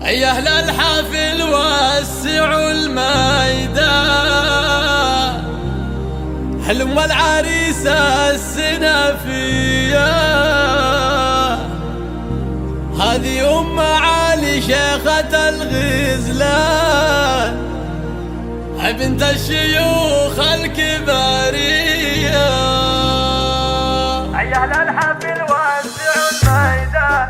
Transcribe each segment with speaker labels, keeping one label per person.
Speaker 1: يا أهل الحفل وسعوا الميدان، حلم العريس السنافية، هذه أم علي شيخة الغزلان، بنت الشيوخ الكبارية.
Speaker 2: يا أهل الحفل وسعوا الميدان،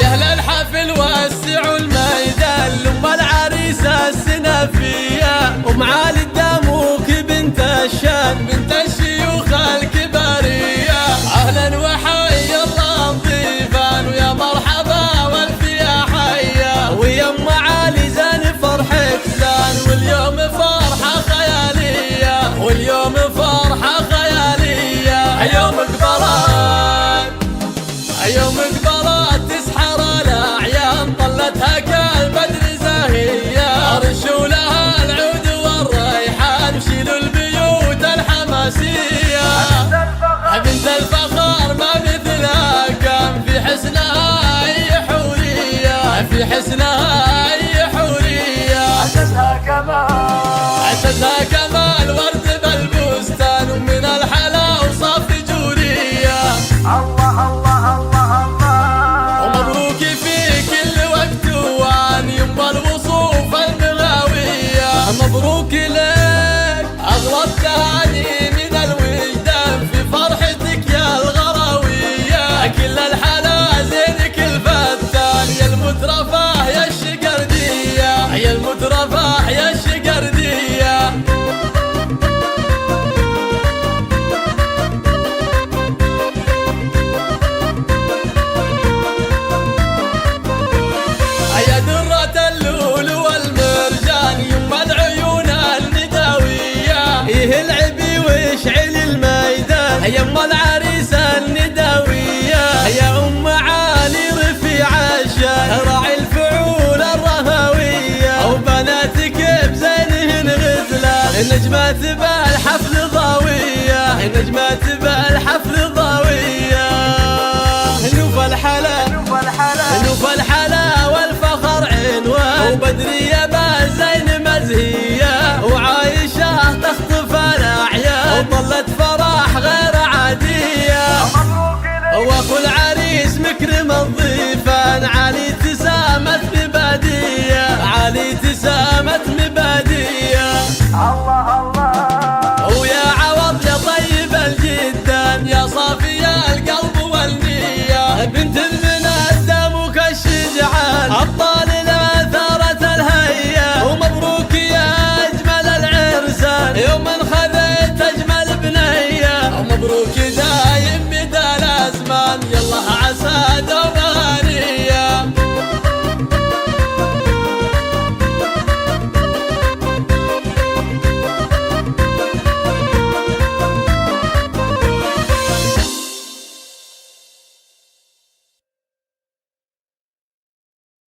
Speaker 1: يا أهل الحفل وسعوا الميدان، لأم العريس السنافية، أم علي الدموك بنت الشان، بنت الشيوخ الكبارية. أهلا وحي الله الضيفان، ويا مرحبا والف يا حيا، ويا أم علي زين فرحك زان، واليوم فرحة خيالية، واليوم فرحة خيالية. يوم قبرات، يوم قبرات تسحر الأعيان، طلتها كالبدر زاهية، رشوا لها العود والريحان، وشيلوا البيوت الحماسية. بنت الفخر ما مثلها كان، في حسنها أي حورية، في حسنها أي حورية.
Speaker 2: عسسها كمال،
Speaker 1: عسسها كمال ورد بالبستان، ومن الحلا وصاف جورية.
Speaker 2: الله الله الله الله،
Speaker 1: ومبروك في كل وقت وان، يما الوصوف المغاوية. مبروك لك أغلى التهاني من الوجدان، في فرحتك يا الغراوية. كل الحلا زينك الفتان، يا المترفة يا الشقردية، يا المترفة يا الشقردية. يا درة اللؤلؤ والمرجان، يما العيون النداوية، إيه العبي واشعل الميدان، يما العريس النداوية. يا أم علي رفيع الشان، راعي الفعول الرهوية، وبناتك بزينهن غزلان، نجمات بالحفل ضاوية، نجمات بالحفل ضاوية. نوف الحلا،
Speaker 2: شوف الحلا،
Speaker 1: نوف الحلا والفخر عنوان، وبدرية بالزين مزهية، وعايشة تخطف الأعيان، وظلت فرح غير عادية.
Speaker 2: مبروك لك،
Speaker 1: واخو العريس مكرم الضيفان، علي تسامت مبادية، علي تسامت مبادية.
Speaker 2: الله الله،
Speaker 1: ويا عوض يا طيب الجدان، يا صافي القلب والنية، بنت المنادم وكالشجعان، أبطال الأثارة الهية. ومبروك يا أجمل العرسان، يوم خذيت أجمل بنية، ومبروك دايم مدى الأزمان، يلا عسى دوم